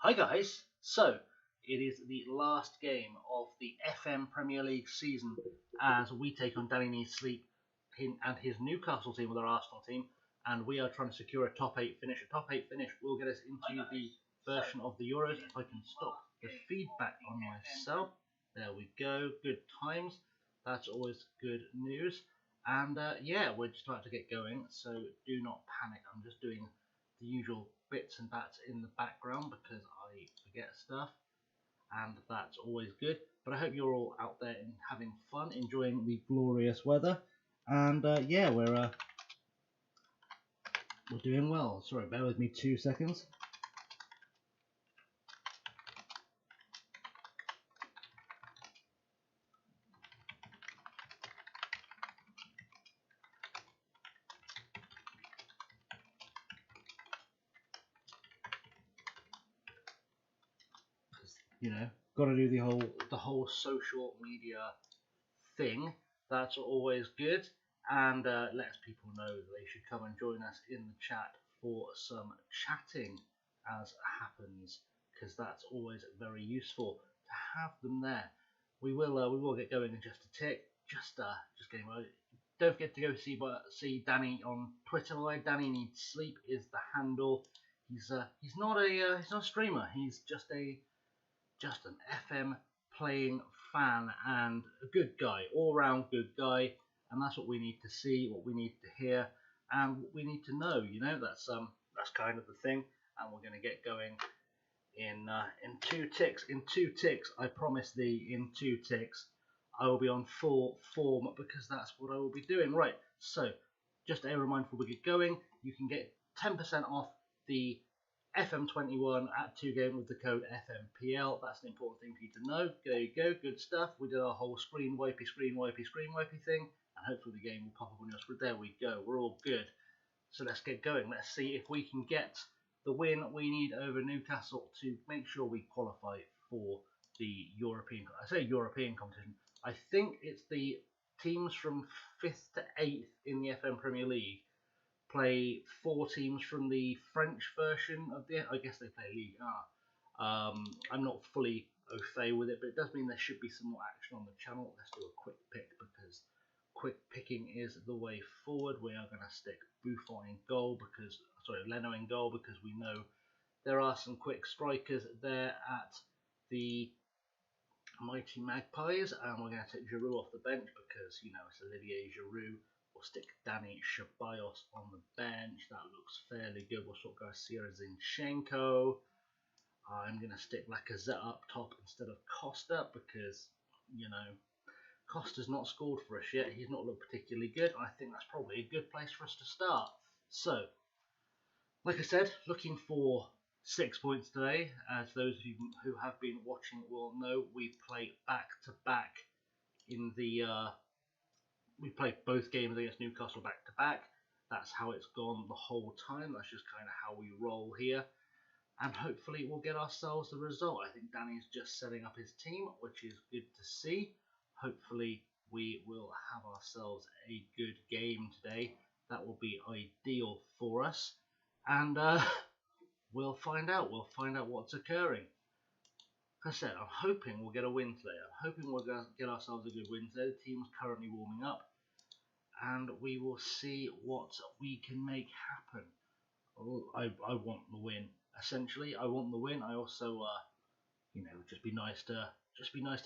Hi guys, so it is the last game of the FM Premier League season as we take on DannyNeedsSleep and his Newcastle team with our Arsenal team, and we are trying to secure a top 8 finish. A top 8 finish will get us into the version of the Euros. If I can stop the feedback on myself, there we go, good times, that's always good news. And yeah, we're just about to get going, so do not panic. I'm just doing the usual bits and bats in the background because I forget stuff, and that's always good. But I hope you're all out there and having fun, enjoying the glorious weather, and yeah, we're doing well. Sorry, bear with me 2 seconds. You know, got to do the whole social media thing. That's always good, and lets people know that they should come and join us in the chat for some chatting as happens, because that's always very useful to have them there. We will get going in just a tick. Just getting ready. Don't forget to go see Danny on Twitter. By the way, DannyNeedsSleep is the handle. He's not a streamer. He's just an FM playing fan and a good guy, all round good guy, and that's what we need to see, what we need to hear, and what we need to know. You know, that's kind of the thing. And we're going to get going in 2 ticks. In 2 ticks, I promise thee. In 2 ticks, I will be on full form because that's what I will be doing. Right. So, just a reminder before we get going, you can get 10% off the FM21 at 2 game with the code FMPL. That's an important thing for you to know. There you go, good stuff. We did our whole screen wipey thing, and hopefully the game will pop up on your screen. There we go, we're all good. So let's get going. Let's see if we can get the win we need over Newcastle to make sure we qualify for the European competition. I think it's the teams from 5th to 8th in the FM Premier League play 4 teams from the French version of the. I guess they play Ligue 1. I'm not fully au fait with it, but it does mean there should be some more action on the channel. Let's do a quick pick because quick picking is the way forward. We are going to stick Buffon in goal Leno in goal because we know there are some quick strikers there at the Mighty Magpies, and we're going to take Giroud off the bench because, you know, it's Olivier Giroud. We'll stick Danny Ceballos on the bench. That looks fairly good. We'll swap Garcia Zinchenko. I'm going to stick Lacazette up top instead of Costa because, you know, Costa's not scored for us yet. He's not looked particularly good. I think that's probably a good place for us to start. So, like I said, looking for 6 points today. As those of you who have been watching will know, we play back-to-back in the... we played both games against Newcastle back-to-back. That's how it's gone the whole time. That's just kind of how we roll here. And hopefully we'll get ourselves the result. I think Danny's just setting up his team, which is good to see. Hopefully we will have ourselves a good game today. That will be ideal for us. And we'll find out. We'll find out what's occurring. Like I said, I'm hoping we'll get a win today. I'm hoping we'll get ourselves a good win today. The team's currently warming up, and we will see what we can make happen. I want the win. Essentially, I want the win. I also, you know, just be nice to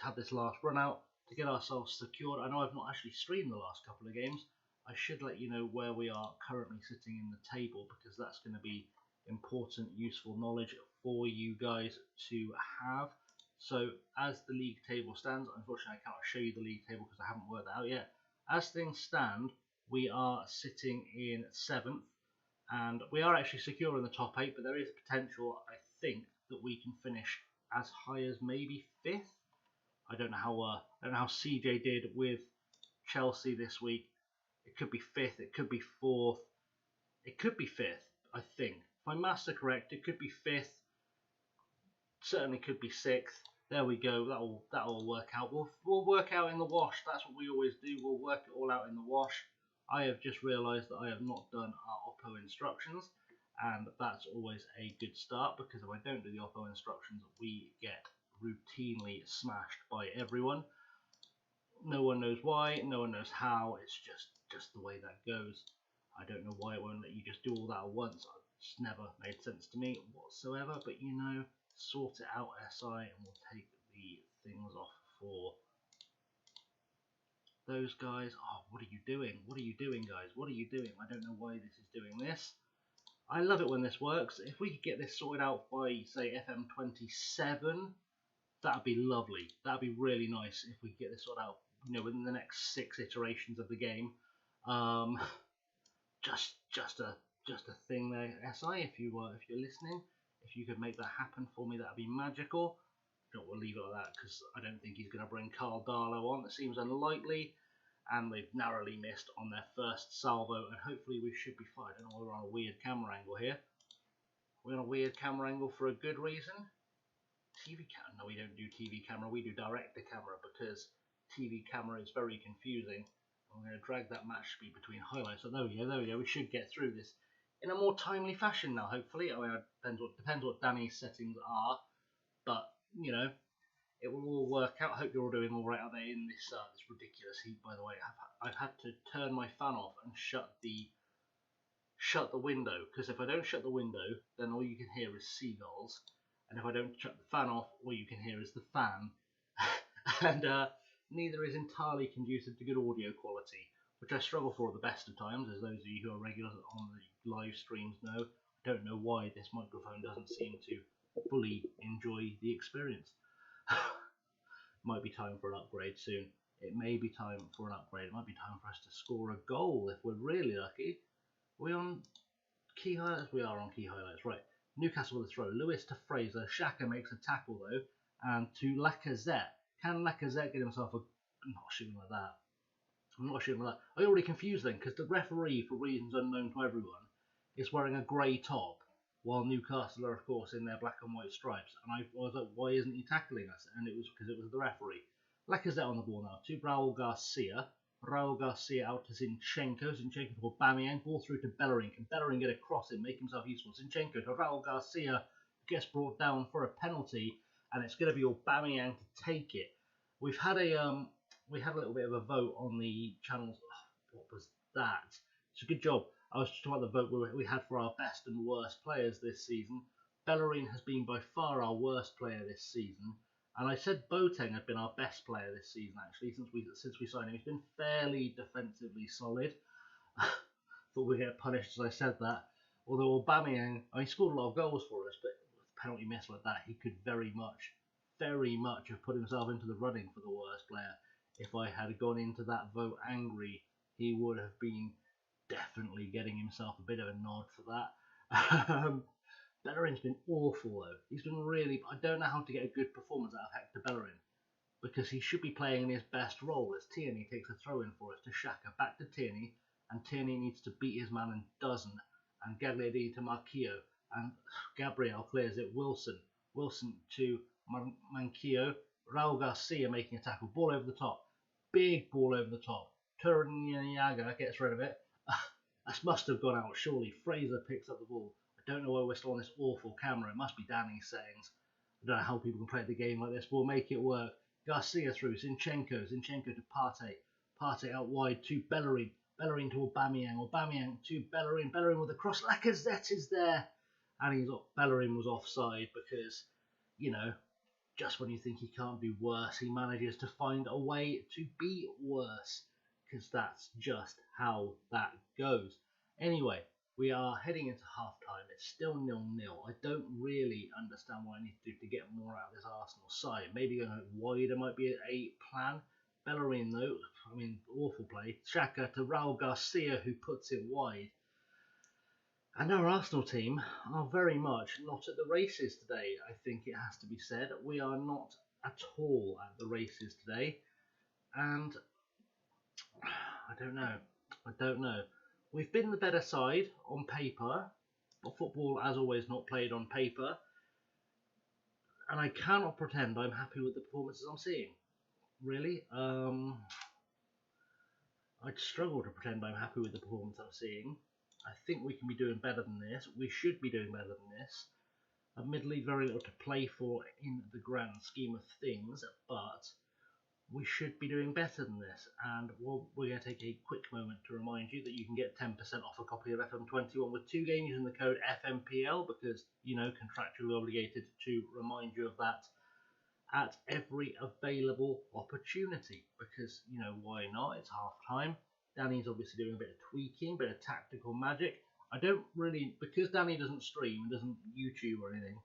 have this last run out to get ourselves secured. I know I've not actually streamed the last couple of games. I should let you know where we are currently sitting in the table because that's going to be important, useful knowledge for you guys to have. So as the league table stands, unfortunately I cannot show you the league table because I haven't worked that out yet. As things stand, we are sitting in 7th, and we are actually secure in the top 8, but there is potential, I think, that we can finish as high as maybe 5th. I don't know how CJ did with Chelsea this week. It could be 5th, it could be 4th, it could be 5th, I think. If my maths are correct, it could be 5th, certainly could be 6th. There we go, that'll work out. We'll work out in the wash, that's what we always do, we'll work it all out in the wash. I have just realised that I have not done our Oppo instructions, and that's always a good start, because if I don't do the auto instructions, we get routinely smashed by everyone. No one knows why, no one knows how, it's just the way that goes. I don't know why it won't let you just do all that at once. It's never made sense to me whatsoever, but you know, sort it out, SI, and we'll take the things off for those guys. Oh, what are you doing? What are you doing, guys? What are you doing? I don't know why this is doing this. I love it when this works. If we could get this sorted out by, say, FM27, that'd be lovely. That'd be really nice if we could get this sorted out, you know, within the next 6 iterations of the game. Just a thing there, SI. If you're listening, if you could make that happen for me, that'd be magical. We'll leave it like that, because I don't think he's going to bring Carl Darlow on. It seems unlikely, and they've narrowly missed on their first salvo, and hopefully we should be fine. I don't know why we're on a weird camera angle here. We're on a weird camera angle for a good reason. TV camera? No, we don't do TV camera. We do direct to camera, because TV camera is very confusing. I'm going to drag that match speed between highlights. So there we go. We should get through this in a more timely fashion now, hopefully. I mean, it depends what Danny's settings are, but you know, it will all work out. I hope you're all doing all right out there in this this ridiculous heat. By the way, I've had to turn my fan off and shut the window, because if I don't shut the window, then all you can hear is seagulls, and if I don't shut the fan off, all you can hear is the fan, and neither is entirely conducive to good audio quality, which I struggle for at the best of times, as those of you who are regulars on the live streams know. I don't know why this microphone doesn't seem to fully enjoy the experience. Might be time for an upgrade soon. It may be time for an upgrade. It might be time for us to score a goal if we're really lucky. Are we on key highlights? We are on key highlights, right. Newcastle with a throw. Lewis to Fraser. Xhaka makes a tackle though, and to Lacazette. Can Lacazette get himself a... I'm not shooting like that. I already confused then, because the referee, for reasons unknown to everyone, is wearing a grey top, while Newcastle are, of course, in their black and white stripes. And I was like, why isn't he tackling us? And it was because it was the referee. Lacazette on the ball now, to Raul Garcia. Raul Garcia out to Zinchenko. Zinchenko for Aubameyang. Ball through to Bellerin. Can Bellerin get a cross in, make himself useful? Zinchenko to Raul Garcia. Gets brought down for a penalty, and it's going to be Aubameyang to take it. We had a little bit of a vote on the channels. Oh, what was that? It's a good job. I was just talking about the vote we had for our best and worst players this season. Bellerin has been by far our worst player this season, and I said Boateng had been our best player this season actually since we signed him. He's been fairly defensively solid. Thought we'd get punished as I said that. Although Aubameyang, he scored a lot of goals for us, but with a penalty miss like that, he could very much have put himself into the running for the worst player. If I had gone into that vote angry, he would have been definitely getting himself a bit of a nod for that. Bellerin's been awful though. He's been really... I don't know how to get a good performance out of Hector Bellerin, because he should be playing in his best role as Tierney takes a throw in for us to Xhaka, back to Tierney, and Tierney needs to beat his man and doesn't, and Gagliardini to Marquillo, and Gabriel clears it. Wilson to Manquillo. Raul Garcia making a tackle, ball over the top, big ball over the top. Turniaga gets rid of it. That must have gone out, surely. Fraser picks up the ball. I don't know why we're still on this awful camera. It must be Danny's settings. I don't know how people can play the game like this. We'll make it work. Garcia through. Zinchenko to Partey out wide to Bellerin. Bellerin to Aubameyang to Bellerin. Bellerin with a cross. Lacazette is there. And Bellerin was offside because, you know, just when you think he can't be worse, he manages to find a way to be worse. Because that's just how that goes. Anyway, we are heading into half-time. It's still 0-0. I don't really understand what I need to do to get more out of this Arsenal side. Maybe going wider might be a plan. Bellerin, though, I mean, awful play. Xhaka to Raul Garcia, who puts it wide. And our Arsenal team are very much not at the races today, I think it has to be said. We are not at all at the races today. And I don't know. We've been the better side on paper, but football, as always, not played on paper. And I cannot pretend I'm happy with the performances I'm seeing. Really? I'd struggle to pretend I'm happy with the performance I'm seeing. I think we can be doing better than this. We should be doing better than this. Admittedly, very little to play for in the grand scheme of things, but we should be doing better than this. And we're going to take a quick moment to remind you that you can get 10% off a copy of FM21 with 2 games using the code FMPL, because, you know, contractually obligated to remind you of that at every available opportunity, because, you know, why not? It's half time. Danny's obviously doing a bit of tweaking, bit of tactical magic. I don't really, because Danny doesn't stream, doesn't YouTube or anything,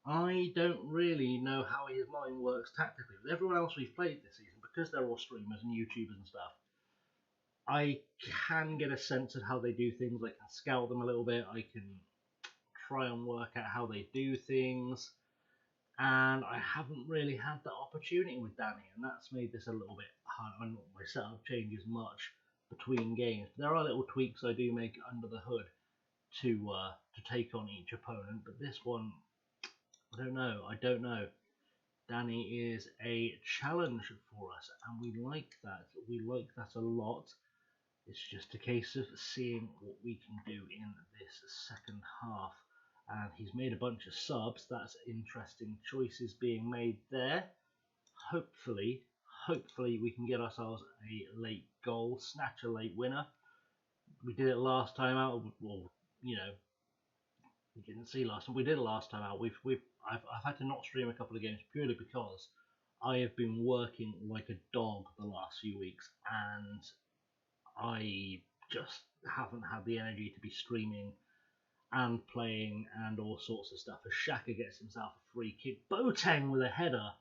I don't really know how his mind works tactically. With everyone else we've played this season, because they're all streamers and YouTubers and stuff, I can get a sense of how they do things. I can scout them a little bit. I can try and work out how they do things. And I haven't really had that opportunity with Danny, and that's made this a little bit hard. I know my setup changes much between games. There are little tweaks I do make under the hood to take on each opponent, but this one, I don't know. Danny is a challenge for us, and we like that. We like that a lot. It's just a case of seeing what we can do in this second half. And he's made a bunch of subs. That's interesting choices being made there. Hopefully we can get ourselves a late goal, snatch a late winner. We did it last time out. Well, you know, we didn't see last time. We did it last time out. I've had to not stream a couple of games purely because I have been working like a dog the last few weeks, and I just haven't had the energy to be streaming and playing and all sorts of stuff. As Xhaka gets himself a free kick, Boateng with a header,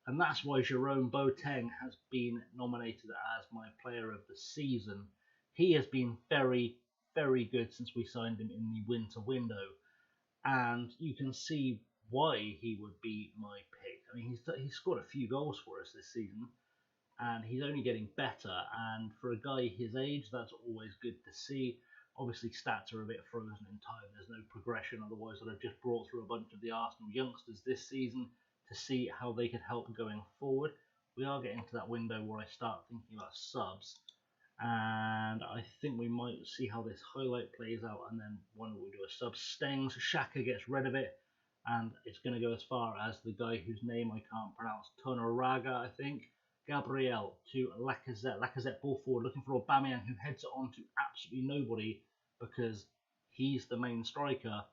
and that's why Jerome Boateng has been nominated as my player of the season. He has been very, very good since we signed him in the winter window, and you can see why he would be my pick. I mean, he's scored a few goals for us this season, and he's only getting better, and for a guy his age, that's always good to see. Obviously, stats are a bit frozen in time. There's no progression. Otherwise, I'd have just brought through a bunch of the Arsenal youngsters this season to see how they could help going forward. We are getting to that window where I start thinking about subs, and I think we might see how this highlight plays out, and then when we do a sub, Stengs, Xhaka gets rid of it, and it's going to go as far as the guy whose name I can't pronounce, Tonoraga, I think. Gabriel to Lacazette. Lacazette ball forward, looking for Aubameyang, who heads it on to absolutely nobody because he's the main striker.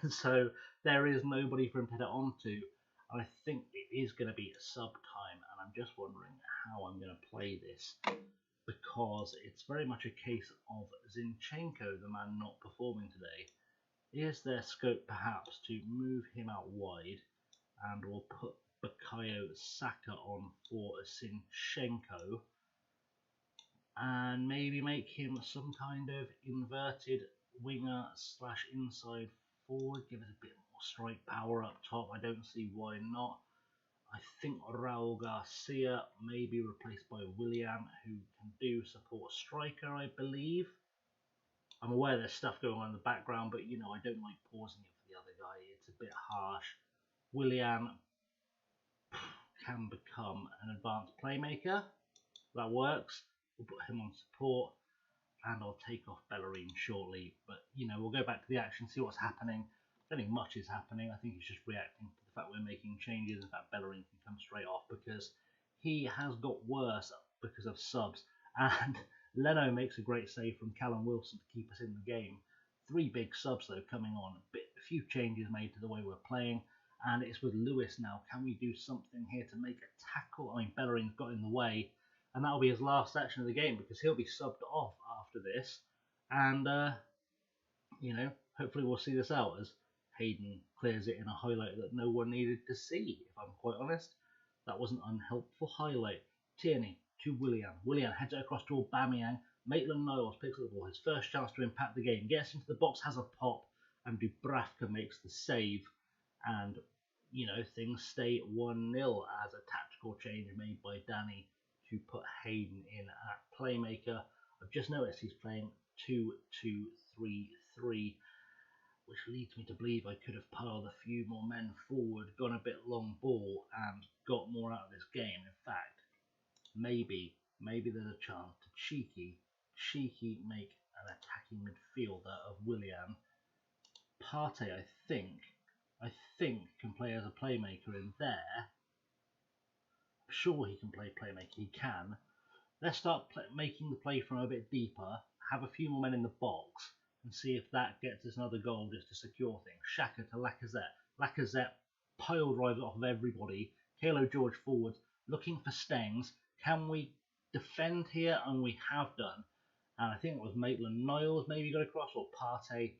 So there is nobody for him to head it on to. And I think it is going to be sub time, and I'm just wondering how I'm going to play this, because it's very much a case of Zinchenko, the man not performing today. Is there scope perhaps to move him out wide, and we'll put Bukayo Saka on for Zinchenko, and maybe make him some kind of inverted winger slash inside forward, give us a bit more strike power up top. I don't see why not. I think Raul Garcia may be replaced by Willian, who can do support striker, I believe. I'm aware there's stuff going on in the background, but you know, I don't like pausing it for the other guy. It's a bit harsh. Willian can become an advanced playmaker. That works. We'll put him on support, and I'll take off Bellerin shortly. But, you know, we'll go back to the action, see what's happening. I don't think much is happening. I think he's just reacting to the fact we're making changes. In fact, Bellerin can come straight off because he has got worse because of subs. And Leno makes a great save from Callum Wilson to keep us in the game. 3 big subs, though, coming on. A few changes made to the way we're playing. And it's with Lewis now. Can we do something here to make a tackle? I mean, Bellerin's got in the way, and that'll be his last action of the game because he'll be subbed off after this. And, you know, hopefully we'll see this out as Hayden clears it in a highlight that no one needed to see, if I'm quite honest. That was an unhelpful highlight. Tierney to Willian. Willian heads it across to Aubameyang. Maitland-Niles picks up the ball. His first chance to impact the game. Gets into the box, has a pop, and Dubravka makes the save. And, you know, things stay 1-0 as a tactical change made by Danny to put Hayden in at playmaker. I've just noticed he's playing 2-2-3-3, which leads me to believe I could have piled a few more men forward, gone a bit long ball, and got more out of this game. In fact, maybe there's a chance to cheeky make an attacking midfielder of Willian. Partey, I think can play as a playmaker in there. Sure, he can play playmaker. He can. Let's start making the play from a bit deeper. Have a few more men in the box and see if that gets us another goal just to secure things. Xhaka to Lacazette. Lacazette pile drives off of everybody. Kalo George forward, looking for Stengs. Can we defend here? And we have done. And I think it was Maitland-Niles maybe got across, or Partey.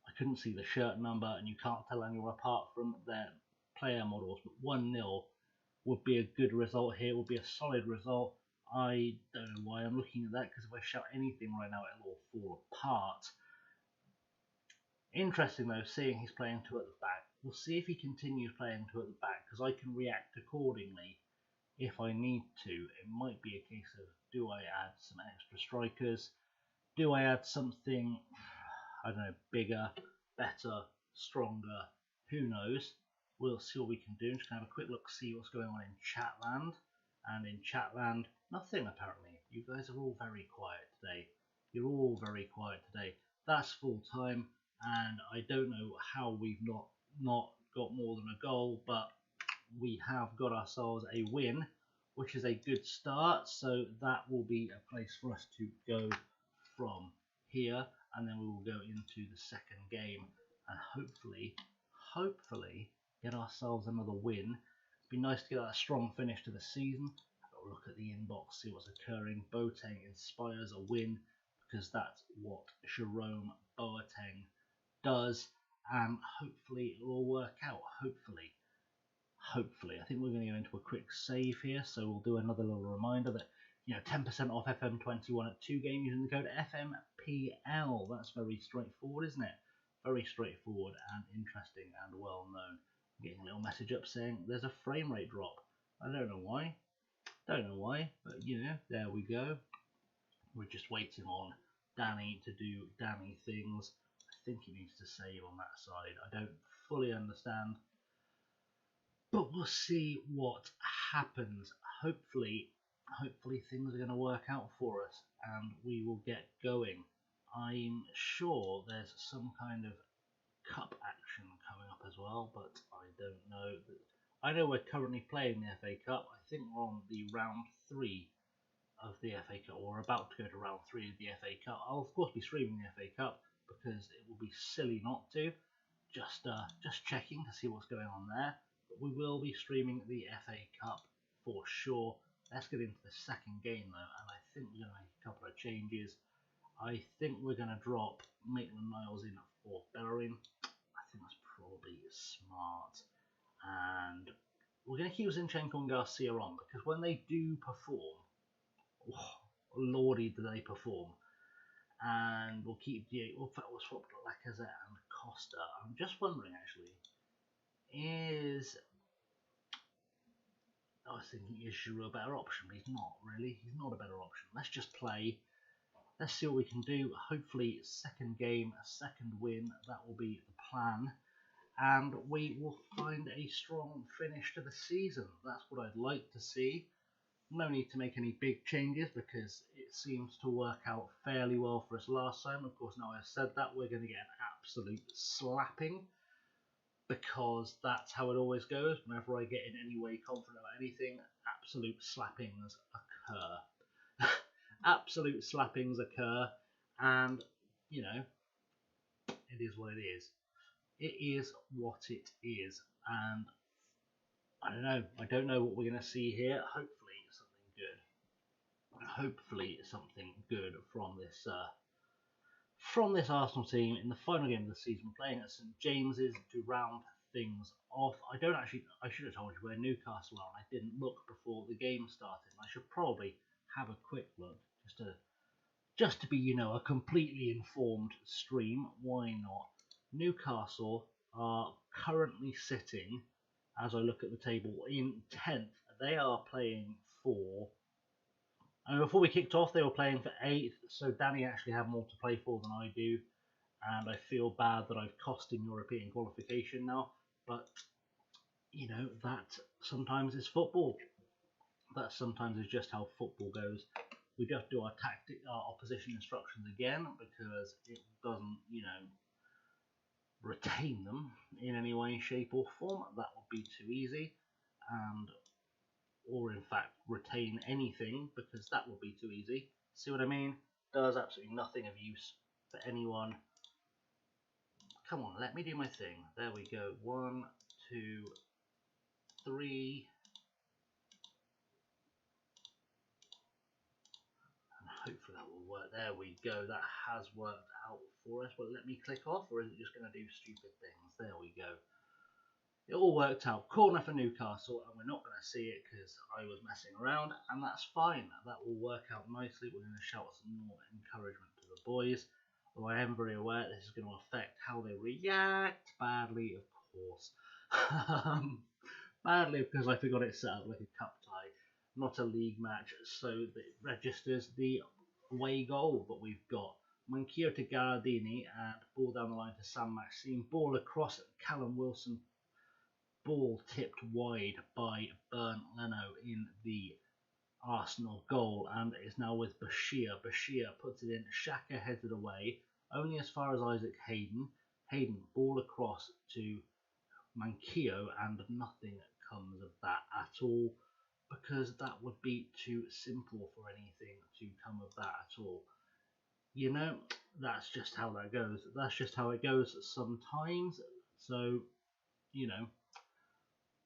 I couldn't see the shirt number, and you can't tell anyone apart from their player models. But 1-0 would be a good result here. Would be a solid result. I don't know why I'm looking at that, because if I shout anything right now, it'll all fall apart. Interesting though, seeing he's playing 2 at the back. We'll see if he continues playing 2 at the back, because I can react accordingly if I need to. It might be a case of, do I add some extra strikers? Do I add something, I don't know, bigger, better, stronger? Who knows? We'll see what we can do. I'm just going to have a quick look, see what's going on in Chatland. And in Chatland, nothing apparently. You guys are all very quiet today. You're all very quiet today. That's full time, and I don't know how we've not got more than a goal, but we have got ourselves a win, which is a good start. So that will be a place for us to go from here, and then we will go into the second game and hopefully get ourselves another win. Be nice to get that strong finish to the season. Have a look at the inbox, see what's occurring. Boateng inspires a win, because that's what Jerome Boateng does, and hopefully it will all work out. Hopefully. I think we're going to go into a quick save here, so we'll do another little reminder that 10% off FM21 at 2 game using the code FMPL. That's very straightforward, isn't it? Very straightforward and interesting and well known. Getting a little message up saying there's a frame rate drop. I don't know why, but there we go. We're just waiting on Danny to do Danny things. I think he needs to save on that side. I don't fully understand, but we'll see what happens. Hopefully things are going to work out for us and we will get going. I'm sure there's some kind of cup action coming up as well, but I don't know. I know we're currently playing the FA Cup. I think we're on the round 3 of the FA Cup, or we're about to go to round 3 of the FA Cup. I'll of course be streaming the FA Cup, because it will be silly not to. Just checking to see what's going on there. But we will be streaming the FA Cup for sure. Let's get into the second game though, and I think we're going to make a couple of changes. I think we're going to drop Maitland-Niles in for Bellerin. I think that's probably smart. And we're going to keep Zinchenko and Garcia on, because when they do perform, lordy do they perform. And we'll keep we'll swap Lacazette and Costa. I'm just wondering actually, I was thinking, is Giroud a better option? But he's not really. He's not a better option. Let's just play. Let's see what we can do. Hopefully, second game, a second win. That will be the plan. And we will find a strong finish to the season. That's what I'd like to see. No need to make any big changes, because it seems to work out fairly well for us last time. Of course, now I've said that, we're going to get an absolute slapping, because that's how it always goes. Whenever I get in any way confident about anything, absolute slappings occur. Absolute slappings occur, and it is what it is. It is what it is, and I don't know what we're going to see here. Hopefully something good from this Arsenal team in the final game of the season. We're playing at St James's to round things off. I should have told you where Newcastle are, and I didn't look before the game started. I should probably have a quick look just to be a completely informed stream. Why not? Newcastle are currently sitting, as I look at the table, in 10th. They are playing for. And before we kicked off, they were playing for 8th, so Danny actually had more to play for than I do, and I feel bad that I've cost him European qualification now, but, that sometimes is football. That sometimes is just how football goes. we just do our opposition instructions again because it doesn't, retain them in any way, shape, or form. That would be too easy, or in fact retain anything, because that would be too easy. See what I mean? Does absolutely nothing of use for anyone. Come on, let me do my thing. There we go. 1, 2, 3. And hopefully that will work. There we go. That has worked out for us. But let me click off, or is it just going to do stupid things? There we go. It all worked out. Corner for Newcastle, and we're not going to see it because I was messing around, and that's fine. That will work out nicely. We're going to shout some more encouragement to the boys. Although I am very aware this is going to affect how they react badly, of course. Badly because I forgot it set up like a cup tie, not a league match, so it registers the away goal that we've got. Manquillo to Gardini, and ball down the line to Sam Maxime. Ball across at Callum Wilson. Ball tipped wide by Bernd Leno in the Arsenal goal, and it is now with Bashir. Bashir puts it in. Xhaka heads it away, only as far as Isaac Hayden. Hayden, ball across to Manquillo, and nothing comes of that at all, because that would be too simple for anything to come of that at all. That's just how that goes. That's just how it goes sometimes. So,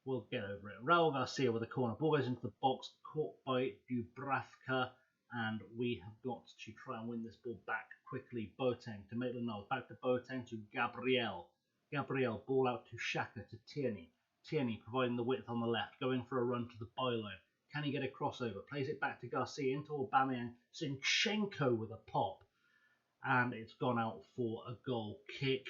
we'll get over it. Raul Garcia with a corner. Ball goes into the box, caught by Dubravka, and we have got to try and win this ball back quickly. Boateng to Maitland-Niles. Back to Boateng to Gabriel. Gabriel, ball out to Xhaka to Tierney. Tierney providing the width on the left, going for a run to the byline. Can he get a crossover? Plays it back to Garcia into Aubameyang. Zinchenko with a pop. And it's gone out for a goal kick.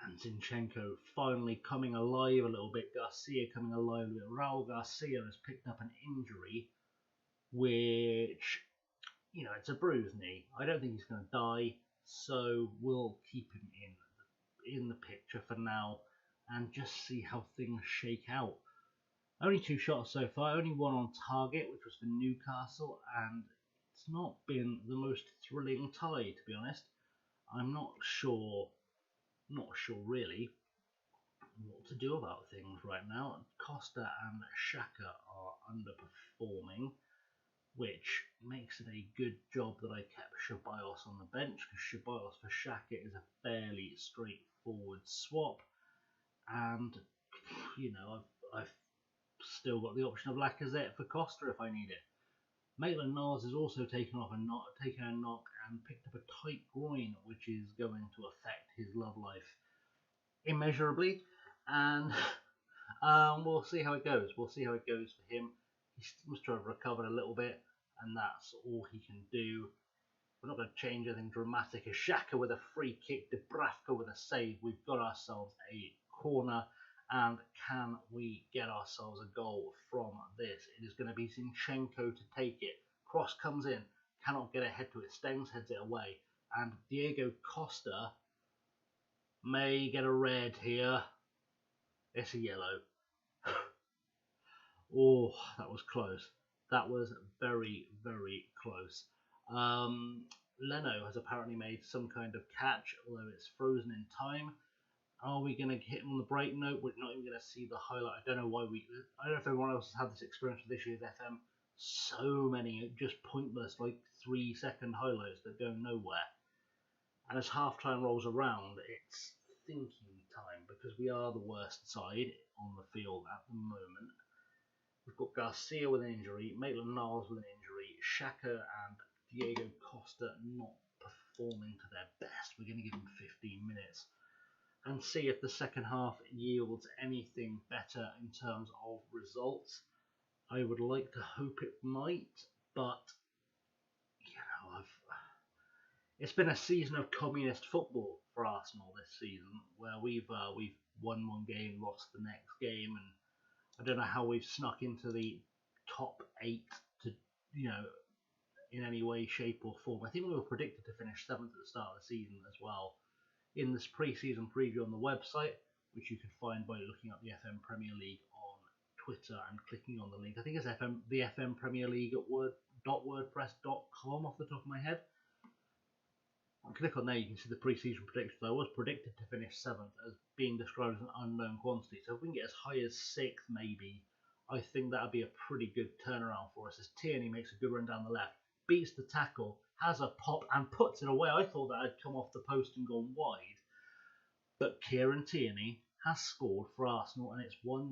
And Zinchenko finally coming alive a little bit. Garcia coming alive a little bit. Raul Garcia has picked up an injury, which, it's a bruised knee. I don't think he's going to die, so we'll keep him in the picture for now and just see how things shake out. Only 2 shots so far, only 1 on target, which was for Newcastle, and it's not been the most thrilling tie, to be honest. I'm not sure really what to do about things right now. Costa and Xhaka are underperforming, which makes it a good job that I kept Ceballos on the bench, because Ceballos for Xhaka is a fairly straightforward swap, and I've still got the option of Lacazette for Costa if I need it. Maitland-Niles has also taken a knock and picked up a tight groin, which is going to affect his love life immeasurably, and we'll see how it goes. We'll see how it goes for him. He seems to have recovered a little bit, and that's all he can do. We're not going to change anything dramatic. A Xhaka with a free kick, Dubravka with a save. We've got ourselves a corner, and can we get ourselves a goal from this? It is going to be Zinchenko to take it. Cross comes in, cannot get ahead to it. Stengs heads it away, and Diego Costa may get a red here. It's a yellow. Oh, that was close. That was very, very close. Leno has apparently made some kind of catch, although it's frozen in time. Are we going to hit him on the break? No, we're not even going to see the highlight. I don't know if everyone else has had this experience with this year's FM. So many just pointless, like 3-second highlights that go nowhere. And as half-time rolls around, it's thinking time, because we are the worst side on the field at the moment. We've got Garcia with an injury, Maitland-Niles with an injury, Xhaka and Diego Costa not performing to their best. We're going to give them 15 minutes and see if the second half yields anything better in terms of results. I would like to hope it might, but it's been a season of communist football for Arsenal this season, where we've won one game, lost the next game, and I don't know how we've snuck into the top 8 to in any way, shape or form. I think we were predicted to finish 7th at the start of the season as well. In this pre-season preview on the website, which you can find by looking up the FM Premier League on Twitter and clicking on the link. I think it's the FM Premier League at wordpress.com off the top of my head. And click on there, you can see the pre-season predictions. I was predicted to finish 7th as being described as an unknown quantity. So if we can get as high as 6th maybe, I think that would be a pretty good turnaround for us as Tierney makes a good run down the left, beats the tackle, has a pop and puts it away. I thought that had come off the post and gone wide. But Kieran Tierney has scored for Arsenal and it's 1-0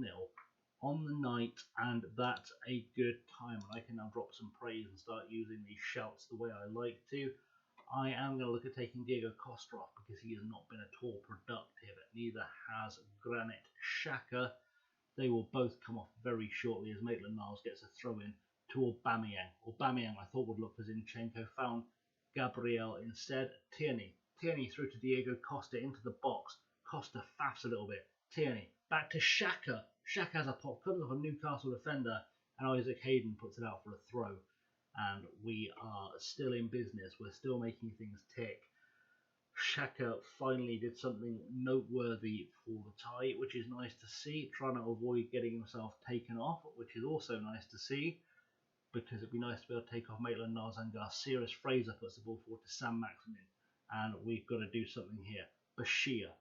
on the night, and that's a good time. And I can now drop some praise and start using these shouts the way I like to. I am going to look at taking Diego Costa off because he has not been at all productive. Neither has Granit Xhaka. They will both come off very shortly as Maitland-Niles gets a throw in to Aubameyang. Aubameyang I thought would look for Zinchenko, found Gabriel instead. Tierney through to Diego Costa into the box. Costa faffs a little bit. Tierney back to Xhaka. Xhaka has a pop, comes off a Newcastle defender, and Isaac Hayden puts it out for a throw. And we are still in business. We're still making things tick. Xhaka finally did something noteworthy for the tie, which is nice to see, trying to avoid getting himself taken off, which is also nice to see, because it'd be nice to be able to take off Maitland-Niles and Garcia as Fraser puts the ball forward to Sam Maximin. And we've got to do something here. Bashir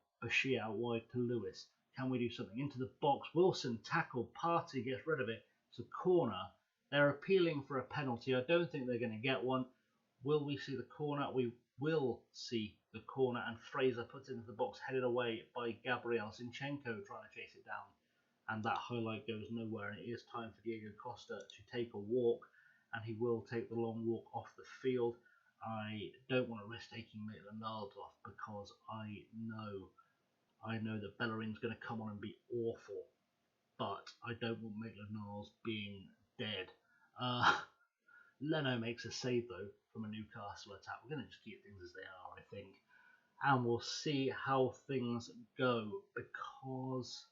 out wide to Lewis. Can we do something? Into the box. Wilson tackle. Partey gets rid of it. It's a corner. They're appealing for a penalty. I don't think they're going to get one. Will we see the corner? We will see the corner, and Fraser puts it into the box, headed away by Gabriel. Zinchenko trying to chase it down, and that highlight goes nowhere, and it is time for Diego Costa to take a walk, and he will take the long walk off the field. I don't want to risk taking Maitland-Niles off because I know that Bellerin's going to come on and be awful, but I don't want Maitland-Niles being dead. Leno makes a save though from a Newcastle attack. We're going to just keep things as they are, I think, and we'll see how things go because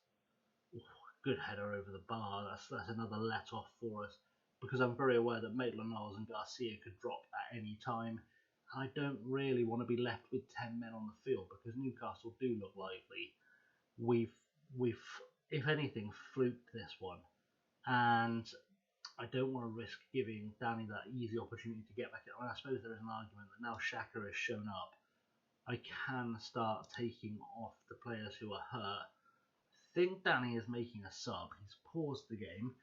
good header over the bar. That's another let off for us because I'm very aware that Maitland-Niles and Garcia could drop at any time. I don't really want to be left with 10 men on the field because Newcastle do look lively. We've if anything fluked this one, and I don't want to risk giving Danny that easy opportunity to get back in. I suppose there is an argument that now Xhaka has shown up, I can start taking off the players who are hurt. I think Danny is making a sub. He's paused the game.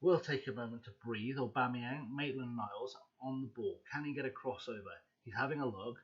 We'll take a moment to breathe. Aubameyang, Maitland-Niles on the ball. Can he get a crossover? He's having a look.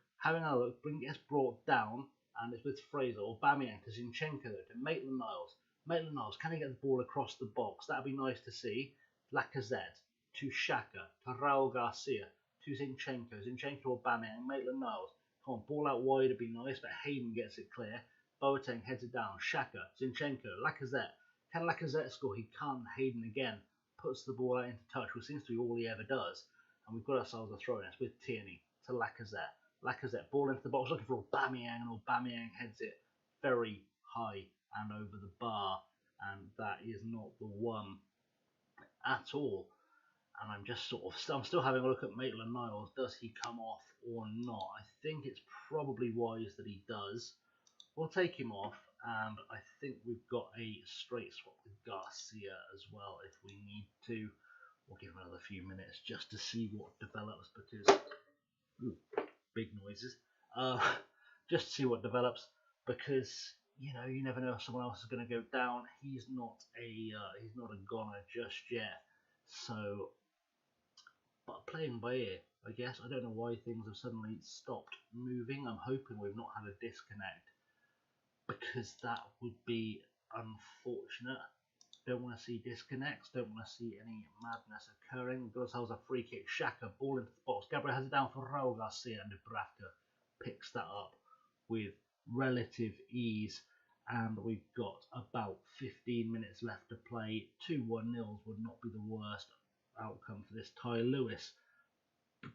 Gets brought down, and it's with Fraser. Aubameyang to Zinchenko though, to Maitland-Niles. Maitland-Niles, can he get the ball across the box? That'd be nice to see. Lacazette to Xhaka, to Raul Garcia, to Zinchenko. Zinchenko to Aubameyang, Maitland-Niles. Come on, ball out wide would be nice, but Hayden gets it clear. Boateng heads it down. Xhaka, Zinchenko, Lacazette. Can Lacazette score? He can't. Hayden again puts the ball out into touch, which seems to be all he ever does. And we've got ourselves a throw-in. It's with Tierney to Lacazette. Lacazette, ball into the box, looking for Aubameyang, and Aubameyang heads it very high and over the bar. And that is not the one at all. And I'm still having a look at Maitland-Niles. Does he come off or not? I think it's probably wise that he does. We'll take him off, and I think we've got a straight swap with Garcia as well if we need to. We'll give him another few minutes just to see what develops because big noises. Just to see what develops because you never know if someone else is going to go down. He's not a goner just yet. So, but playing by ear, I guess. I don't know why things have suddenly stopped moving. I'm hoping we've not had a disconnect because that would be unfortunate. Don't want to see disconnects. Don't want to see any madness occurring. We've got ourselves a free kick. Xhaka, ball into the box. Gabriel has it down for Raul Garcia, and Dubravka picks that up with relative ease. And we've got about 15 minutes left to play. 2-1 nils would not be the worst outcome for this tie. Lewis,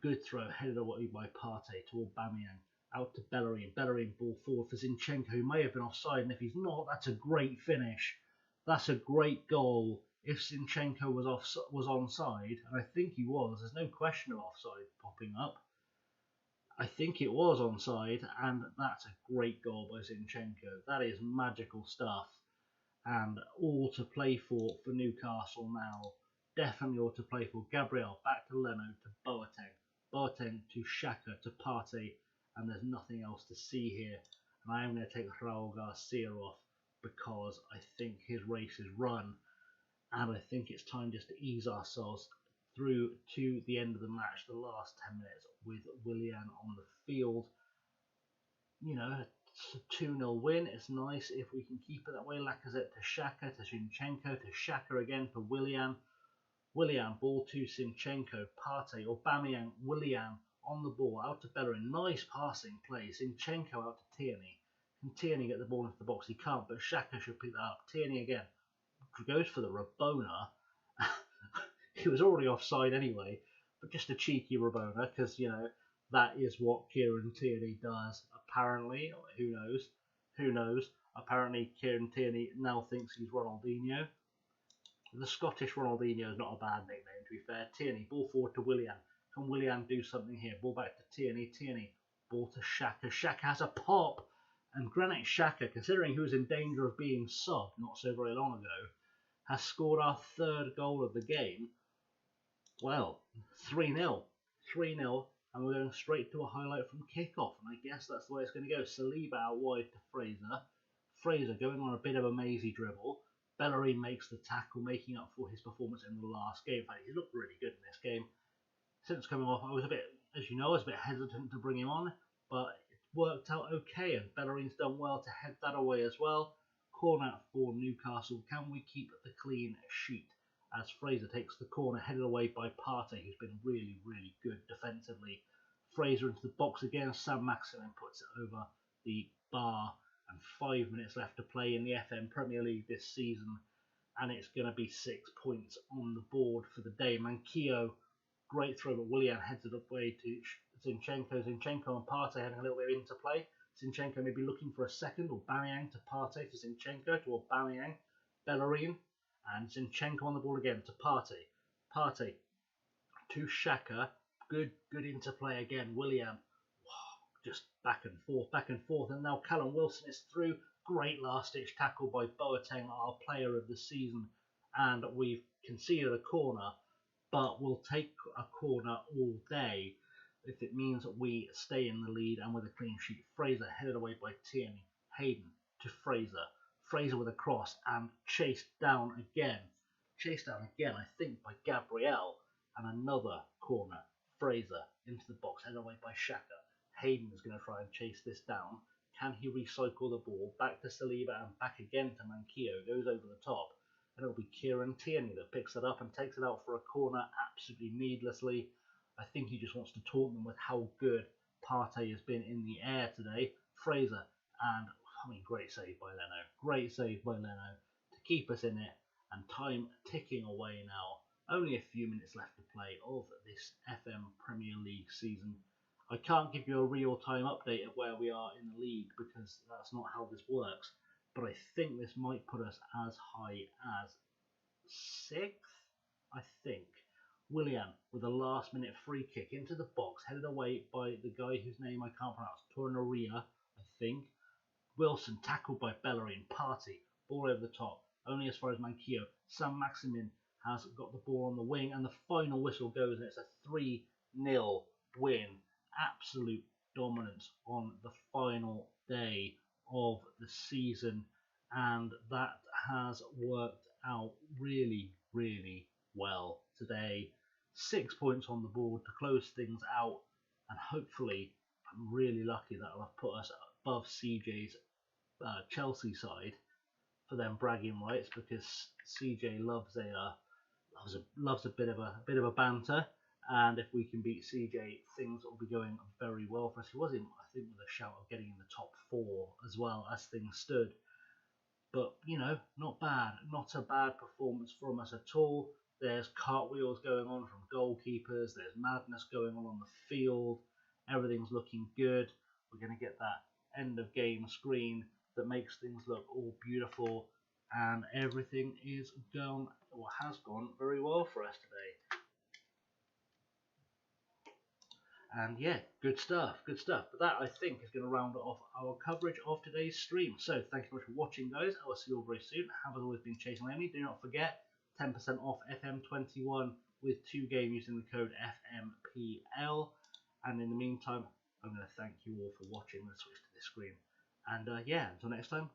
good throw, headed away by Partey to Aubameyang. Out to Bellerin. Bellerin ball forward for Zinchenko, who may have been offside, and if he's not, that's a great finish. That's a great goal. If Zinchenko was onside, and I think he was, there's no question of offside popping up. I think it was onside, and that's a great goal by Zinchenko. That is magical stuff. and all to play for Newcastle now. Definitely all to play for. Gabriel back to Leno to Boateng. Boateng to Xhaka to Partey, and there's nothing else to see here. And I am going to take Raul Garcia off because I think his race is run, and I think it's time just to ease ourselves through to the end of the match, the last 10 minutes with Willian on the field. You know, it's a 2-0 win. It's nice if we can keep it that way. Lacazette to Xhaka to Zinchenko to Xhaka again for Willian. Willian, ball to Zinchenko, Partey, Aubameyang, Willian on the ball, out to Bellerin. Nice passing play. Zinchenko out to Tierney. Can Tierney get the ball into the box? He can't, but Xhaka should pick that up. Tierney again goes for the Rabona. He was already offside anyway, but just a cheeky Rabona, because, you know, that is what Kieran Tierney does, apparently. Who knows? Who knows? Apparently Kieran Tierney now thinks he's Ronaldinho. The Scottish Ronaldinho is not a bad nickname, to be fair. Tierney, ball forward to Willian. Can Willian do something here? Ball back to Tierney. Tierney, ball to Xhaka. Xhaka has a pop. And Granit Xhaka, considering he was in danger of being subbed not so very long ago, has scored our third goal of the game. Well, 3-0. 3-0, and we're going straight to a highlight from kickoff. And I guess that's the way it's going to go. Saliba out wide to Fraser. Fraser going on a bit of a mazy dribble. Bellerin makes the tackle, making up for his performance in the last game. In fact, he looked really good in this game. Since coming off, I was a bit, as you know, I was a bit hesitant to bring him on, but it worked out okay, and Bellerin's done well to head that away as well. Corner for Newcastle. Can we keep the clean sheet? As Fraser takes the corner, headed away by Partey, who's been really, really good defensively. Fraser into the box again. Sam Maximin puts it over the bar. And 5 minutes left to play in the FM Premier League this season, and it's going to be 6 points on the board for the day. Manquillo, great throw, but Willian heads it away to Zinchenko. Zinchenko and Partey having a little bit of interplay. Zinchenko maybe looking for a second, or Aubameyang to Partey to Zinchenko to Aubameyang. Bellerin and Zinchenko on the ball again to Partey. Partey to Xhaka. Good interplay again. Willian. Just back and forth, and now Callum Wilson is through. Great last-ditch tackle by Boateng, our player of the season, and we've conceded a corner, but we'll take a corner all day if it means that we stay in the lead and with a clean sheet. Fraser headed away by Tierney. Hayden to Fraser. Fraser with a cross and chased down again. I think, by Gabriel, and another corner. Fraser into the box, headed away by Xhaka. Hayden is going to try and chase this down. Can he recycle the ball? Back to Saliba and back again to Manquillo. Goes over the top. And it'll be Kieran Tierney that picks it up and takes it out for a corner absolutely needlessly. I think he just wants to taunt them with how good Partey has been in the air today. Fraser, and great save by Leno. Great save by Leno to keep us in it. And time ticking away now. Only a few minutes left to play of this FM Premier League season. I can't give you a real-time update of where we are in the league because that's not how this works, but I think this might put us as high as 6th, I think. Willian with a last-minute free kick into the box, headed away by the guy whose name I can't pronounce, Tornaria, I think. Wilson tackled by Bellerin. Partey, ball over the top, only as far as Manquillo. Sam Maximin has got the ball on the wing, and the final whistle goes, and it's a 3-0 win. Absolute dominance on the final day of the season, and that has worked out really, really well today. 6 points on the board to close things out, and hopefully, I'm really lucky that I'll have put us above CJ's Chelsea side for them bragging rights, because CJ loves a bit of a banter. And if we can beat CJ, things will be going very well for us. He was in, I think, with a shout of getting in the top 4 as well as things stood. But, you know, not bad. Not a bad performance from us at all. There's cartwheels going on from goalkeepers. There's madness going on the field. Everything's looking good. We're going to get that end of game screen that makes things look all beautiful. And everything is gone, or has gone, very well for us today. And yeah, good stuff, good stuff. But that, I think, is going to round off our coverage of today's stream. So thank you very much for watching, guys. I will see you all very soon. Have always been Chasing Lemmy. Do not forget, 10% off FM21 with 2-game using the code FMPL. And in the meantime, I'm going to thank you all for watching. Let's switch to this screen. And yeah, until next time,